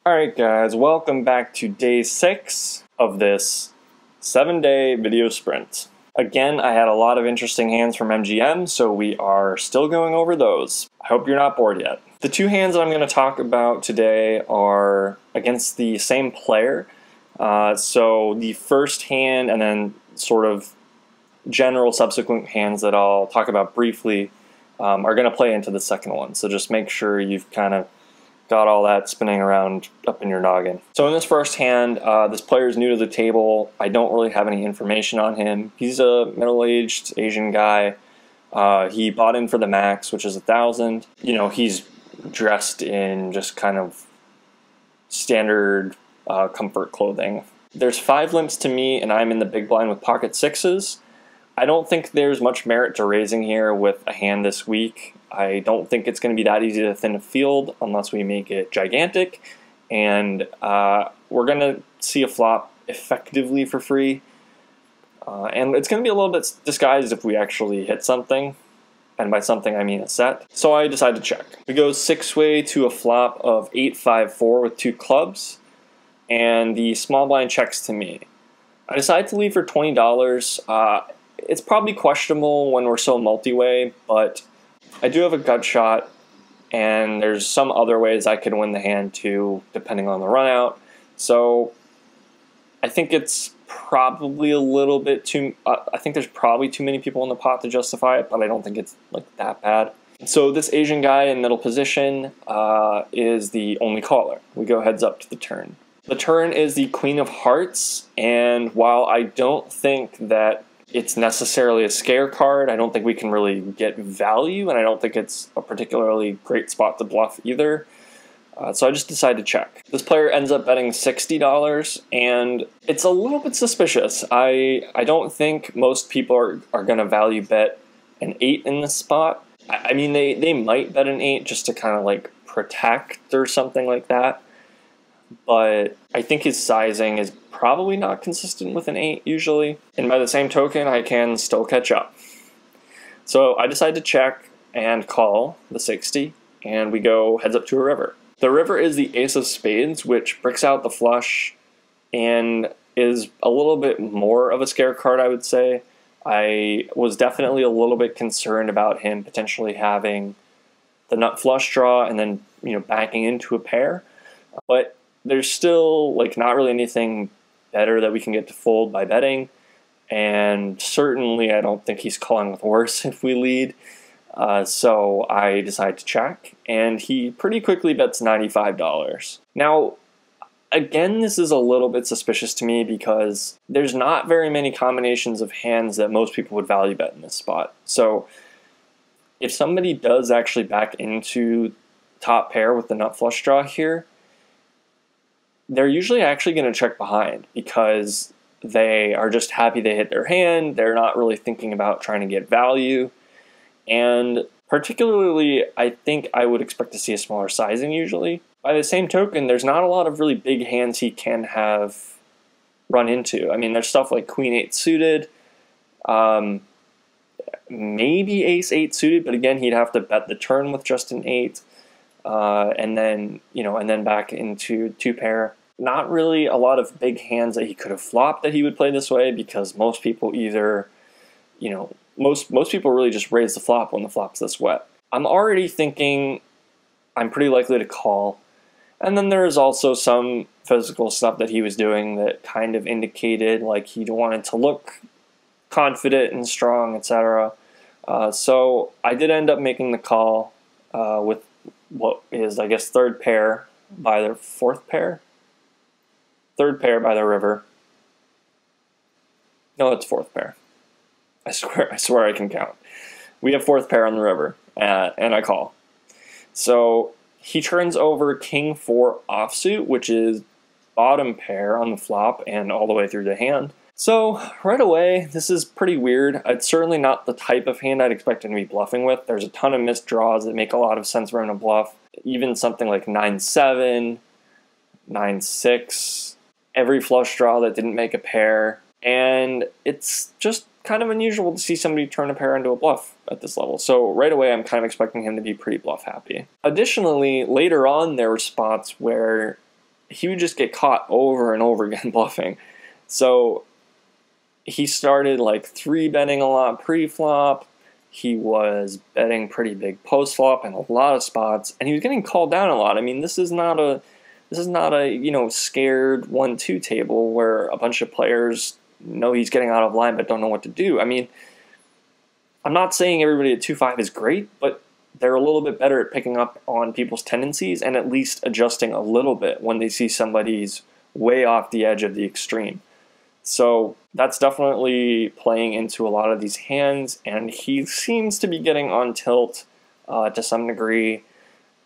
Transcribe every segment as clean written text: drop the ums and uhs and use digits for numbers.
Alright guys, welcome back to day 6 of this 7-day video sprint. Again, I had a lot of interesting hands from MGM, so we are still going over those. I hope you're not bored yet. The two hands that I'm going to talk about today are against the same player. So the first hand and then sort of general subsequent hands that I'll talk about briefly are going to play into the second one. So just make sure you've kind of got all that spinning around up in your noggin. So in this first hand, this player is new to the table. I don't really have any information on him. He's a middle-aged Asian guy. He bought in for the max, which is 1,000. You know, he's dressed in just kind of standard comfort clothing. There's 5 limps to me, and I'm in the big blind with pocket 6s. I don't think there's much merit to raising here with a hand this weak. I don't think it's going to be that easy to thin a field unless we make it gigantic, and we're going to see a flop effectively for free, and it's going to be a little bit disguised if we actually hit something, and by something I mean a set. So I decided to check. We go 6-way to a flop of 8-5-4 with 2 clubs, and the small blind checks to me. I decided to leave for $20. It's probably questionable when we're so multi-way, but I do have a gut shot, and there's some other ways I could win the hand too, depending on the run out. So I think it's probably a little bit too, I think there's probably too many people in the pot to justify it, but I don't think it's like that bad. So this Asian guy in middle position is the only caller. We go heads up to the turn. The turn is the Queen of Hearts, and while I don't think that it's necessarily a scare card, I don't think we can really get value, and I don't think it's a particularly great spot to bluff either. So I just decided to check. This player ends up betting $60, and it's a little bit suspicious. I don't think most people are going to value bet an 8 in this spot. I mean, they might bet an 8 just to kind of like protect or something like that. But I think his sizing is probably not consistent with an 8 usually. And by the same token, I can still catch up. So I decide to check and call the 60, and we go heads up to a river. The river is the ace of spades, which bricks out the flush and is a little bit more of a scare card, I would say. I was definitely a little bit concerned about him potentially having the nut flush draw and then, you know, backing into a pair. But there's still like not really anything better that we can get to fold by betting, and certainly I don't think he's calling with worse if we lead. So I decide to check, and he pretty quickly bets $95. Now, again, this is a little bit suspicious to me because there's not very many combinations of hands that most people would value bet in this spot. So if somebody does actually back into top pair with the nut flush draw here, they're usually actually going to check behind because they are just happy they hit their hand. They're not really thinking about trying to get value. And particularly, I think I would expect to see a smaller sizing usually. By the same token, there's not a lot of really big hands he can have run into. I mean, there's stuff like Queen 8 suited, maybe Ace 8 suited, but again, he'd have to bet the turn with just an 8. And then, you know, and then back into 2 pair. Not really a lot of big hands that he could have flopped that he would play this way, because most people either, you know, most people really just raise the flop when the flop's this wet. I'm already thinking I'm pretty likely to call. And then there's also some physical stuff that he was doing that kind of indicated like he wanted to look confident and strong, etc. So I did end up making the call with what is, I guess, third pair by the fourth pair? Third pair by the river. No, it's fourth pair. I swear I can count. We have fourth pair on the river, and I call. So he turns over King 4 offsuit, which is bottom pair on the flop and all the way through the hand. So right away, this is pretty weird. It's certainly not the type of hand I'd expect him to be bluffing with. There's a ton of missed draws that make a lot of sense for him to bluff. Even something like 9-7, 9-6, every flush draw that didn't make a pair. And it's just kind of unusual to see somebody turn a pair into a bluff at this level. So right away, I'm kind of expecting him to be pretty bluff happy. Additionally, later on, there were spots where he would just get caught over and over again bluffing. So he started like 3-betting a lot pre-flop. He was betting pretty big post-flop in a lot of spots, and he was getting called down a lot. I mean, this is not a scared 1-2 table where a bunch of players know he's getting out of line but don't know what to do. I mean, I'm not saying everybody at 2-5 is great, but they're a little bit better at picking up on people's tendencies and at least adjusting a little bit when they see somebody's way off the edge of the extreme. So that's definitely playing into a lot of these hands, and he seems to be getting on tilt to some degree,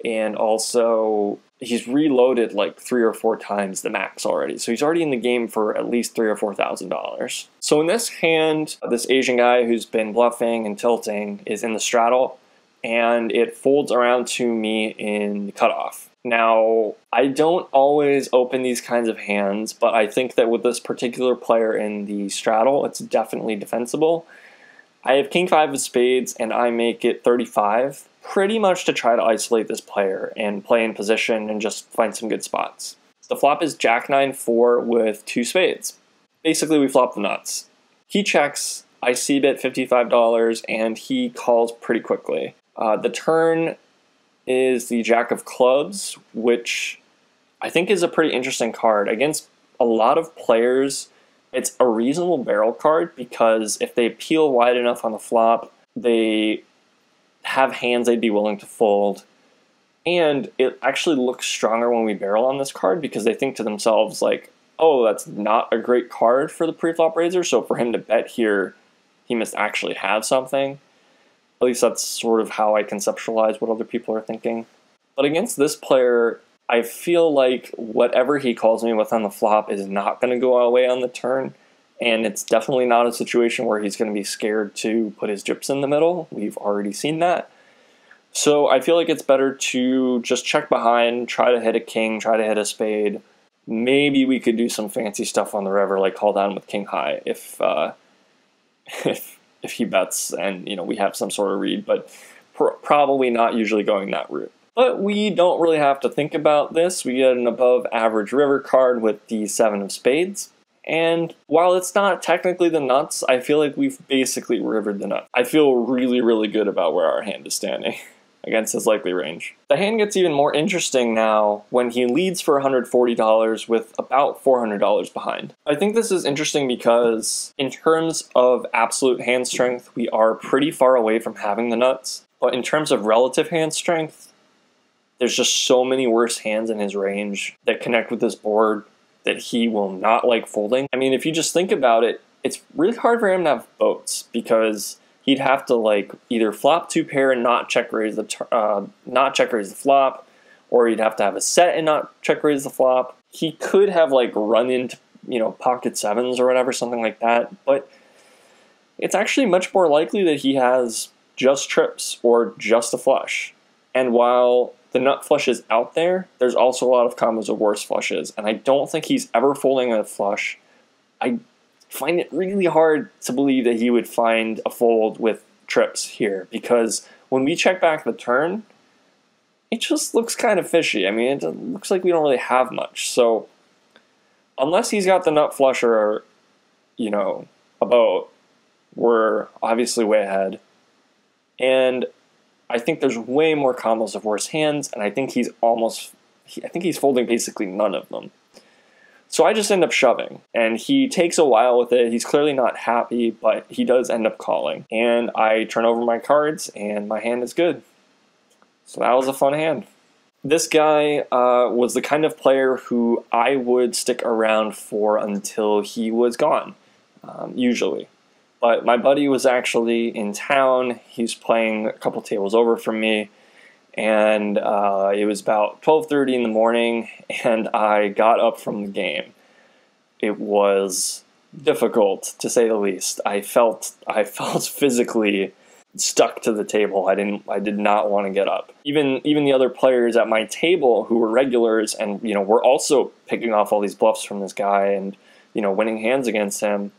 and also he's reloaded like 3 or 4 times the max already. So he's already in the game for at least $3,000 or $4,000. So in this hand, this Asian guy who's been bluffing and tilting is in the straddle, and it folds around to me in the cutoff. Now, I don't always open these kinds of hands, but I think that with this particular player in the straddle, it's definitely defensible. I have king 5 of spades, and I make it 35, pretty much to try to isolate this player and play in position and just find some good spots. The flop is jack 9-4 with 2 spades. Basically, we flop the nuts. He checks, I c-bet $55, and he calls pretty quickly. The turn is the jack of clubs, which I think is a pretty interesting card. Against a lot of players, it's a reasonable barrel card because if they peel wide enough on the flop, they have hands they'd be willing to fold. And it actually looks stronger when we barrel on this card because they think to themselves like, oh, that's not a great card for the pre-flop raiser, so for him to bet here, he must actually have something. At least that's sort of how I conceptualize what other people are thinking. But against this player, I feel like whatever he calls me with on the flop is not going to go away on the turn, and it's definitely not a situation where he's going to be scared to put his chips in the middle. We've already seen that. So I feel like it's better to just check behind, try to hit a king, try to hit a spade. Maybe we could do some fancy stuff on the river, like call down with king high if he bets and we have some sort of read, but probably not usually going that route. But we don't really have to think about this. We get an above average river card with the 7 of spades. And while it's not technically the nuts, I feel like we've basically rivered the nuts. I feel really, really good about where our hand is standing against his likely range. The hand gets even more interesting now when he leads for $140 with about $400 behind. I think this is interesting because in terms of absolute hand strength, we are pretty far away from having the nuts. But in terms of relative hand strength, there's just so many worse hands in his range that connect with this board that he will not like folding. I mean, if you just think about it, it's really hard for him to have boats because he'd have to like either flop 2 pair and not check raise the flop, or he'd have to have a set and not check raise the flop. He could have like run into pocket 7s or whatever, something like that. But it's actually much more likely that he has just trips or just a flush. And while the nut flush is out there, there's also a lot of combos of worse flushes, and I don't think he's ever folding a flush. I find it really hard to believe that he would find a fold with trips here, because when we check back the turn, it just looks kind of fishy. I mean, it looks like we don't really have much. So unless he's got the nut flush or, a boat, we're obviously way ahead. And I think there's way more combos of worse hands, and I think he's folding basically none of them. So I just end up shoving, and he takes a while with it. He's clearly not happy, but he does end up calling. And I turn over my cards, and my hand is good. So that was a fun hand. This guy was the kind of player who I would stick around for until he was gone, usually. But my buddy was actually in town. He's playing a couple tables over from me, and it was about 12:30 in the morning, and I got up from the game. It was difficult, to say the least. I felt physically stuck to the table. I did not want to get up. Even the other players at my table who were regulars and were also picking off all these bluffs from this guy and winning hands against him.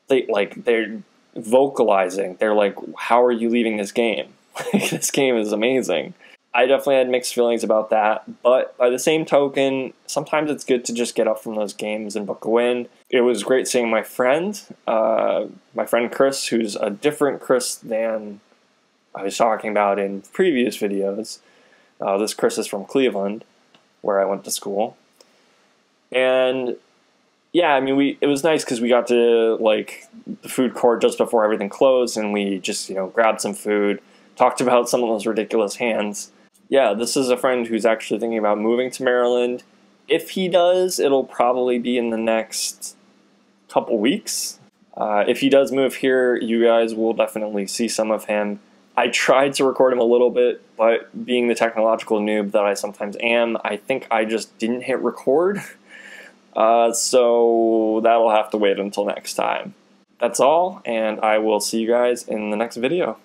They're vocalizing. They're like, how are you leaving this game? This game is amazing. I definitely had mixed feelings about that, but by the same token, sometimes it's good to just get up from those games and book a win. It was great seeing my friend Chris, who's a different Chris than I was talking about in previous videos. This Chris is from Cleveland, where I went to school. And yeah, I mean, it was nice because we got to like the food court just before everything closed, and we just, grabbed some food, talked about some of those ridiculous hands. Yeah, this is a friend who's actually thinking about moving to Maryland. If he does, it'll probably be in the next couple weeks. If he does move here, you guys will definitely see some of him. I tried to record him a little bit, but being the technological noob that I sometimes am, I think I just didn't hit record. So that'll have to wait until next time. That's all, and I will see you guys in the next video.